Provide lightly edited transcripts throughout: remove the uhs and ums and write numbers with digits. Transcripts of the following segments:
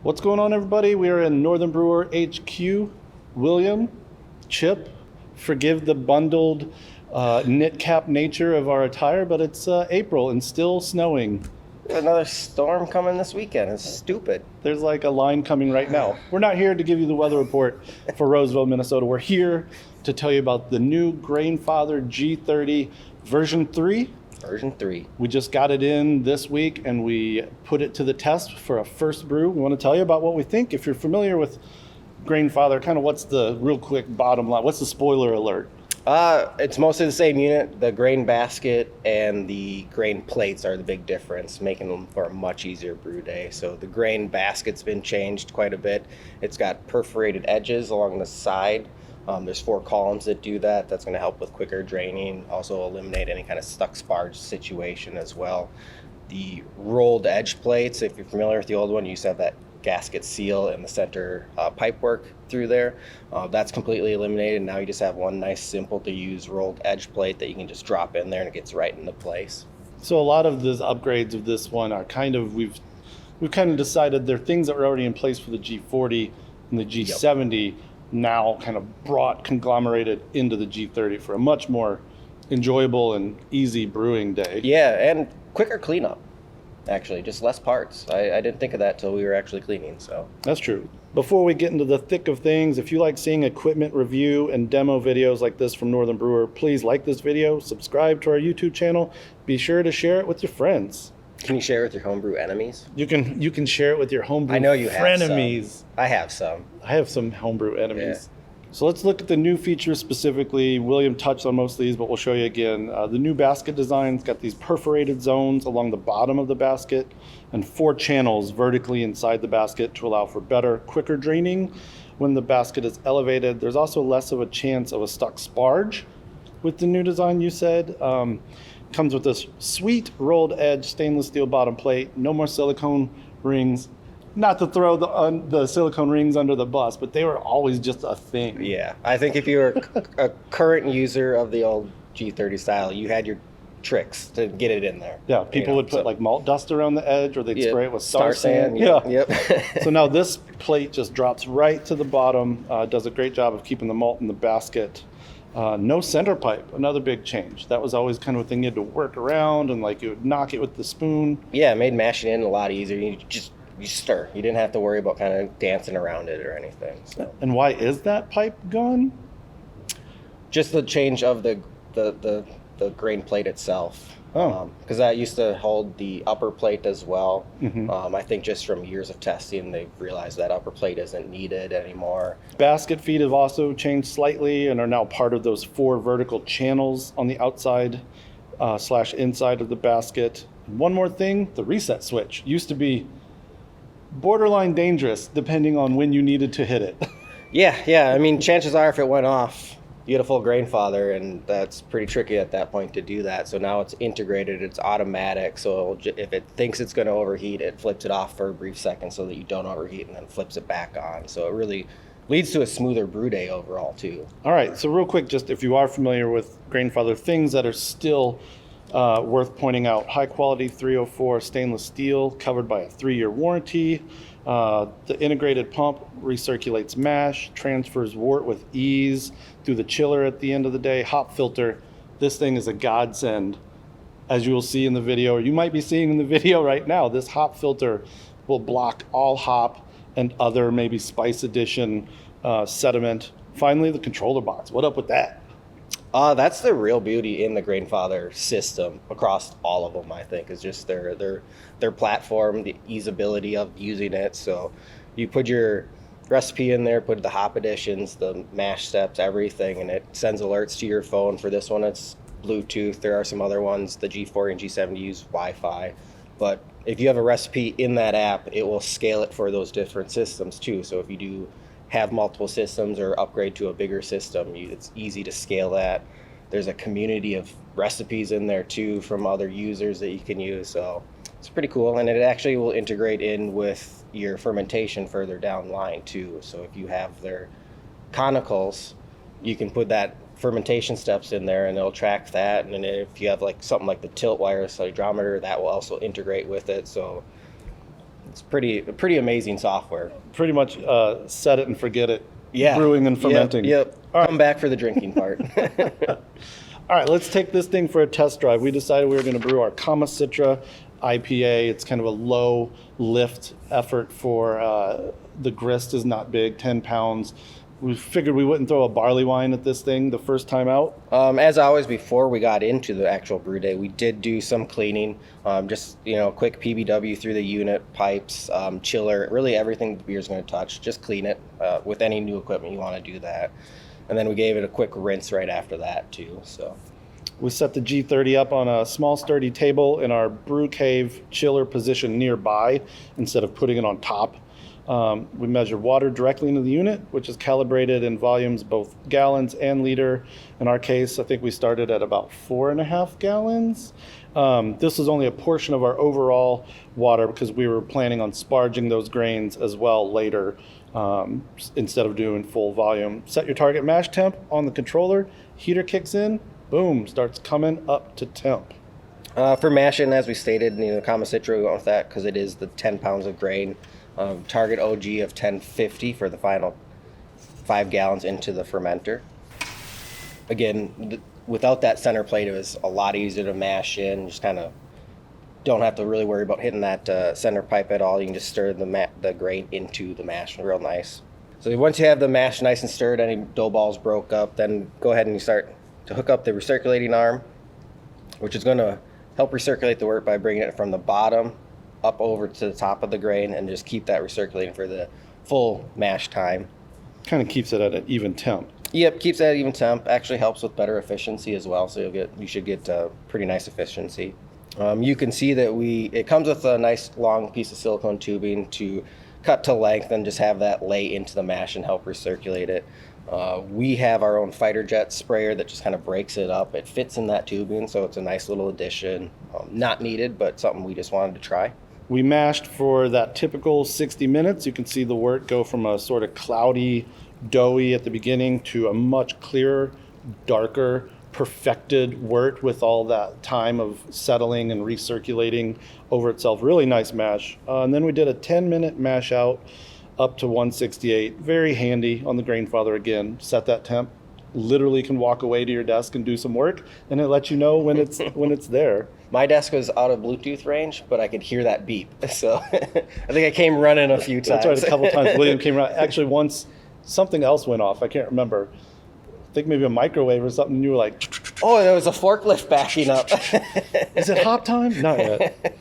What's going on, everybody? We are in Northern Brewer HQ. William, Chip, forgive the bundled knit cap nature of our attire, but it's April and still snowing. Another storm coming this weekend. It's stupid. There's like a line coming right now. We're not here to give you the weather report for Roseville, Minnesota. We're here to tell you about the new Grainfather G30 version 3. Version 3. We just got it in this week and we put it to the test for a first brew. We want to tell you about what we think. If you're familiar with Grainfather, kind of what's the real quick bottom line? What's the spoiler alert? It's mostly the same unit. The grain basket and the grain plates are the big difference, making them for a much easier brew day. So the grain basket's been changed quite a bit. It's got perforated edges along the side. There's 4 columns that do that. That's going to help with quicker draining, also eliminate any kind of stuck sparge situation as well. The rolled edge plates, if you're familiar with the old one, you used to have that gasket seal and the center pipe work through there. That's completely eliminated. Now you just have one nice, simple to use rolled edge plate that you can just drop in there and it gets right into place. So a lot of the upgrades of this one are kind of, we've kind of decided they're things that were already in place for the G40 and the G70. Yep. Now kind of brought conglomerated into the G30 for a much more enjoyable and easy brewing day. Yeah, and quicker cleanup, actually, just less parts. I didn't think of that till we were actually cleaning, so. That's true. Before we get into the thick of things, if you like seeing equipment review and demo videos like this from Northern Brewer, please like this video, subscribe to our YouTube channel, be sure to share it with your friends. Can you share it with your homebrew enemies? You can share it with your homebrew I know you have frenemies. Some. I have some. I have some homebrew enemies. Yeah. So let's look at the new features specifically. William touched on most of these, but we'll show you again. The new basket design's got these perforated zones along the bottom of the basket and 4 channels vertically inside the basket to allow for better, quicker draining. When the basket is elevated, there's also less of a chance of a stuck sparge with the new design, you said. Comes with this sweet rolled edge stainless steel bottom plate, no more silicone rings. Not to throw the silicone rings under the bus, but they were always just a thing. Yeah, I think if you were a current user of the old G30 style, you had your tricks to get it in there. Yeah, people would put like malt dust around the edge, or they'd spray it with star sand. Yep. So now this plate just drops right to the bottom, does a great job of keeping the malt in the basket. No center pipe, another big change. That was always kind of a thing you had to work around, and like you would knock it with the spoon. Yeah, it made mashing in a lot easier. You stir. You didn't have to worry about kind of dancing around it or anything. So. And why is that pipe gone? Just the change of the grain plate itself. Oh. Because that used to hold the upper plate as well. Mm-hmm. I think just from years of testing, they've realized that upper plate isn't needed anymore. Basket feet have also changed slightly and are now part of those 4 vertical channels on the outside / inside of the basket. One more thing, the reset switch used to be borderline dangerous depending on when you needed to hit it. Yeah. I mean, chances are if it went off, you had a full Grainfather, and that's pretty tricky at that point to do that. So now it's integrated, it's automatic. So if it thinks it's going to overheat, it flips it off for a brief second so that you don't overheat, and then flips it back on. So it really leads to a smoother brew day overall too. All right, so real quick, just if you are familiar with Grainfather, things that are still worth pointing out: high quality 304 stainless steel covered by a 3-year warranty. The integrated pump recirculates mash, transfers wort with ease through the chiller at the end of the day. Hop filter, this thing is a godsend. As you will see in the video, or you might be seeing in the video right now, this hop filter will block all hop and other maybe spice addition sediment. Finally, the controller box. What up with that? That's the real beauty in the Grainfather system across all of them, I think, is just their platform, the easeability of using it. So you put your recipe in there, put the hop additions, the mash steps, everything, and it sends alerts to your phone. For this one, it's Bluetooth. There are some other ones, the G40 and G70 use Wi-Fi. But if you have a recipe in that app, it will scale it for those different systems too. So if you do have multiple systems or upgrade to a bigger system, it's easy to scale that. There's a community of recipes in there too from other users that you can use, so it's pretty cool. And it actually will integrate in with your fermentation further down the line too. So if you have their conicals, you can put that fermentation steps in there and it'll track that. And then if you have like something like the tilt wireless hydrometer, that will also integrate with it. So It's pretty amazing software. Pretty much set it and forget it. Yeah. Brewing and fermenting. Yep. All right. Come back for the drinking part. All right, let's take this thing for a test drive. We decided we were going to brew our Kama Citra IPA. It's kind of a low lift effort for the grist is not big, 10 pounds. We figured we wouldn't throw a barley wine at this thing the first time out. As always, before we got into the actual brew day, we did do some cleaning. Just, quick PBW through the unit, pipes, chiller, really everything the beer's going to touch. Just clean it. With any new equipment, you want to do that. And then we gave it a quick rinse right after that, too. So We set the G30 up on a small sturdy table in our brew cave chiller position nearby instead of putting it on top. We measured water directly into the unit, which is calibrated in volumes, both gallons and liter. In our case, I think we started at about 4.5 gallons. This was only a portion of our overall water because we were planning on sparging those grains as well later instead of doing full volume. Set your target mash temp on the controller, heater kicks in, boom, starts coming up to temp. For mashing, as we stated, Kama Citra, we went with that because it is the 10 pounds of grain. Target OG of 1050 for the final 5 gallons into the fermenter. Again, without that center plate, it was a lot easier to mash in. Just kind of don't have to really worry about hitting that center pipe at all. You can just stir the grain into the mash real nice. So once you have the mash nice and stirred, any dough balls broke up, then go ahead and you start to hook up the recirculating arm, which is going to help recirculate the wort by bringing it from the bottom up over to the top of the grain and just keep that recirculating for the full mash time. Kind of keeps it at an even temp. Yep, keeps that even temp. Actually helps with better efficiency as well, so you should get pretty nice efficiency. You can see that it comes with a nice long piece of silicone tubing to cut to length and just have that lay into the mash and help recirculate it. We have our own fighter jet sprayer that just kind of breaks it up. It fits in that tubing, so it's a nice little addition. Not needed, but something we just wanted to try. We mashed for that typical 60 minutes. You can see the wort go from a sort of cloudy, doughy at the beginning to a much clearer, darker, perfected wort with all that time of settling and recirculating over itself. Really nice mash. And then we did a 10-minute mash out up to 168. Very handy on the Grainfather again. Set that temp. Literally can walk away to your desk and do some work, and it lets you know when it's there. My desk was out of Bluetooth range, but I could hear that beep. So I think I came running a few times. That's right, a couple times William came around. Actually, once something else went off. I can't remember. I think maybe a microwave or something. And you were like, oh, there was a forklift backing up. is it hop time? Not yet.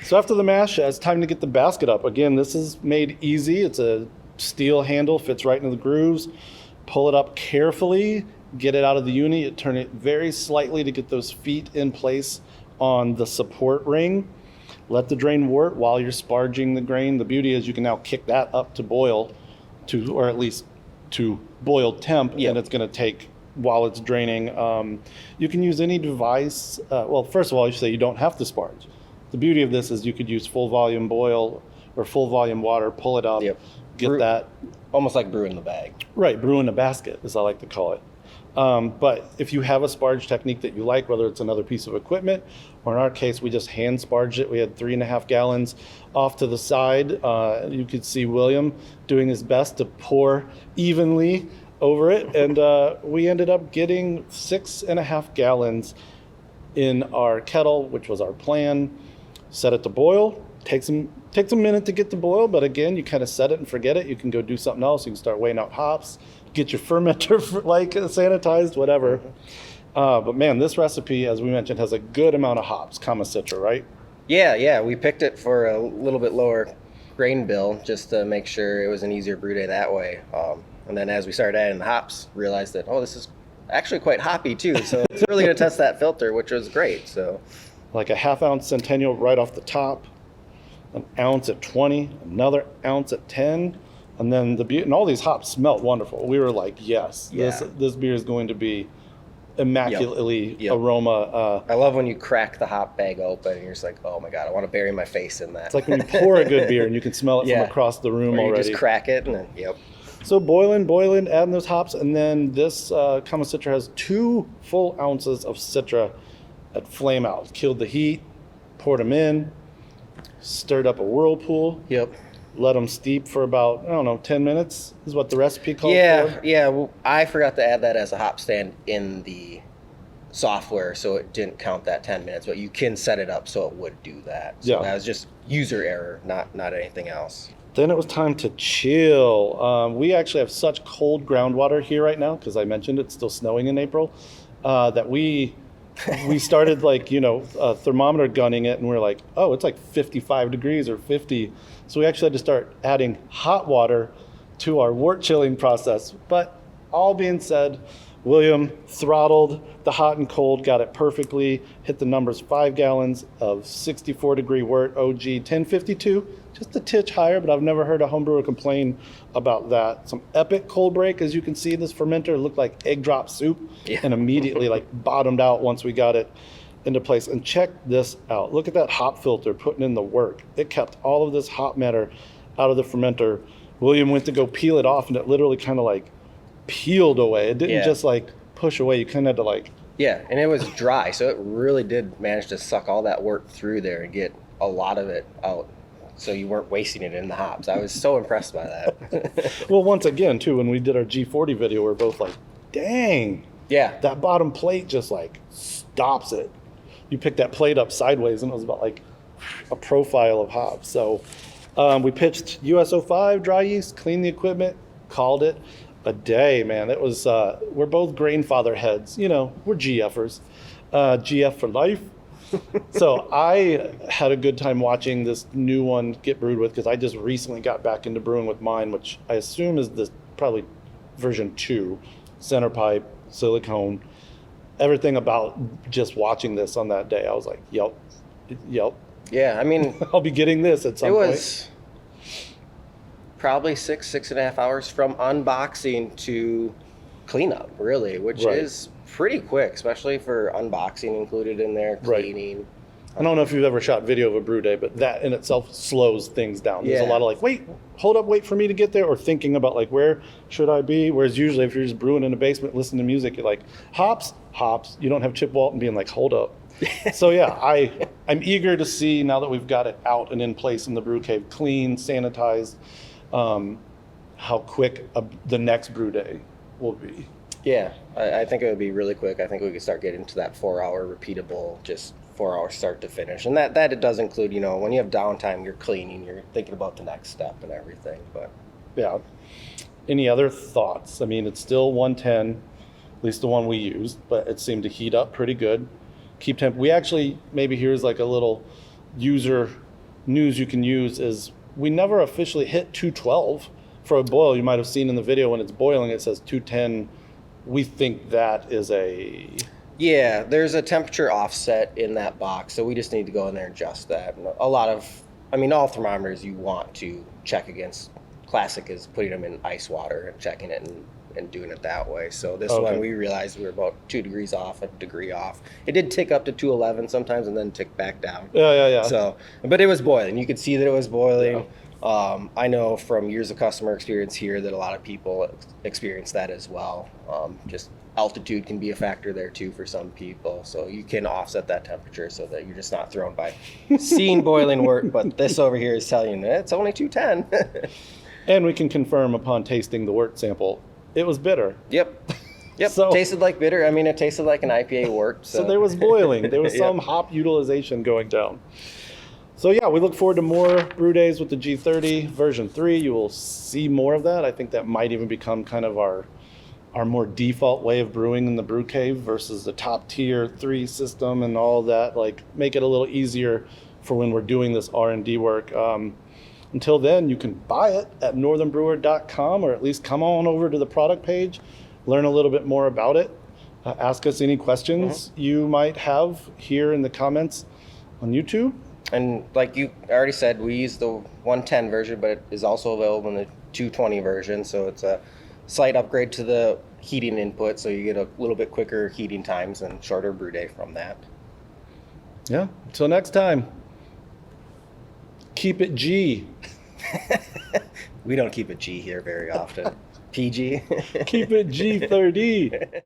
So after the mash, it's time to get the basket up. Again, this is made easy. It's a steel handle, fits right into the grooves. Pull it up carefully, get it out of the unit, turn it very slightly to get those feet in place on the support ring. Let the drain wort while you're sparging the grain. The beauty is you can now kick that up to boil, or at least to boiled temp, Yep. and it's going to take while it's draining. You can use any device. Well, first of all, you say you don't have to sparge. The beauty of this is you could use full volume boil or full volume water, pull it up, Yep. get that. Almost like brew in the bag. Right, brew in a basket, as I like to call it. But if you have a sparge technique that you like, whether it's another piece of equipment, or in our case, we just hand sparged it. We had 3.5 gallons off to the side. You could see William doing his best to pour evenly over it. And we ended up getting 6.5 gallons in our kettle, which was our plan. Set it to boil. Takes a minute to get to boil, but again, you kind of set it and forget it. You can go do something else. You can start weighing out hops, get your fermenter sanitized, whatever. But man, this recipe, as we mentioned, has a good amount of hops, Kama Citra, right? Yeah. We picked it for a little bit lower grain bill just to make sure it was an easier brew day that way. And then as we started adding the hops, realized that, this is actually quite hoppy too. So it's really going to test that filter, which was great. So Like a half-ounce Centennial right off the top, an ounce at 20, another ounce at 10, and then and all these hops smelled wonderful. We were like, yes, Yeah. this beer is going to be immaculately Yep. aroma. I love when you crack the hop bag open and you're just like, oh my God, I want to bury my face in that. It's like when you pour a good beer and you can smell it Yeah. from across the room or you already. just crack it and then, yep. So boiling, adding those hops, and then this Kama Citra has 2 full ounces of Citra at flame out. Killed the heat, poured them in, stirred up a whirlpool, Yep. let them steep for about, I don't know, 10 minutes is what the recipe calls Yeah, for. yeah. Well, I forgot to add that as a hop stand in the software, so it didn't count that 10 minutes. But you can set it up so it would do that. So Yeah. that was just user error, not anything else. Then it was time to chill. We actually have such cold groundwater here right now, because I mentioned it's still snowing in April, that we started thermometer gunning it, and we're like, oh, it's like 55 degrees or 50. So we actually had to start adding hot water to our wort chilling process. But all being said, William throttled the hot and cold, got it perfectly, hit the numbers, 5 gallons of 64 degree wort OG 1052, just a titch higher, but I've never heard a homebrewer complain about that. Some epic cold break. As you can see, this fermenter looked like egg drop soup, Yeah. and immediately bottomed out once we got it into place. And check this out. Look at that hop filter putting in the work. It kept all of this hop matter out of the fermenter. William went to go peel it off, and it literally kind of peeled away. It didn't Yeah. just push away. You kind of had to Yeah, and it was dry, so it really did manage to suck all that wort through there and get a lot of it out. So you weren't wasting it in the hops. I was so impressed by that. Well, once again, too, when we did our G40 video, we're both like, dang, Yeah. that bottom plate just stops it. You pick that plate up sideways, and it was about a profile of hops. So we pitched US-05 dry yeast, cleaned the equipment, called it a day, man. It was, we're both Grainfather heads. We're GFers. GF for life. So I had a good time watching this new one get brewed with, because I just recently got back into brewing with mine, which I assume is probably version 2, center pipe, silicone, everything about just watching this on that day. I was like, yep. Yeah, I mean, I'll be getting this at some it point. was probably 6.5 hours from unboxing to cleanup, really, which Right. is pretty quick, especially for unboxing included in there, Right. cleaning. I don't know if you've ever shot video of a brew day, but that in itself slows things down. There's a Yeah. lot of wait, hold up, wait for me to get there, or thinking about where should I be? Whereas usually if you're just brewing in a basement, listening to music, you're like, hops. You don't have Chip Walton being like, hold up. So yeah, I'm eager to see, now that we've got it out and in place in the brew cave, clean, sanitized, how quick the next brew day will be. Yeah, I think it would be really quick. I think we could start getting to that 4-hour repeatable, just 4 hours start to finish. And that it does include, when you have downtime, you're cleaning, you're thinking about the next step and everything. But Yeah. Any other thoughts? I mean, it's still 110, at least the one we used, but it seemed to heat up pretty good. Keep temp. We actually, maybe here's a little user news you can use, is we never officially hit 212 for a boil. You might have seen in the video when it's boiling, it says 210. We think that is yeah, there's a temperature offset in that box, so we just need to go in there and adjust that. And all thermometers you want to check against. Classic is putting them in ice water and checking it and doing it that way. So this Okay. one, we realized we were about 2 degrees off, a degree off. It did tick up to 211 sometimes and then tick back down. Yeah. So, but it was boiling. You could see that it was boiling. I know from years of customer experience here that a lot of people experience that as well. Just altitude can be a factor there too for some people. So you can offset that temperature so that you're just not thrown by seeing boiling wort. But this over here is telling you it's only 210. And we can confirm upon tasting the wort sample, it was bitter. Yep. So- Tasted like bitter. I mean, it tasted like an IPA wort. So there was boiling. There was Yep. some hop utilization going down. So yeah, we look forward to more brew days with the G30 version 3. You will see more of that. I think that might even become kind of our more default way of brewing in the brew cave versus the top tier 3 system and all that. Make it a little easier for when we're doing this R&D work. Until then, you can buy it at northernbrewer.com, or at least come on over to the product page, learn a little bit more about it. Ask us any questions you might have here in the comments on YouTube. And like you already said, we use the 110 version, but it is also available in the 220 version. So it's a slight upgrade to the heating input. So you get a little bit quicker heating times and shorter brew day from that. Yeah, until next time, keep it G. We don't keep a G here very often. PG. Keep it G30.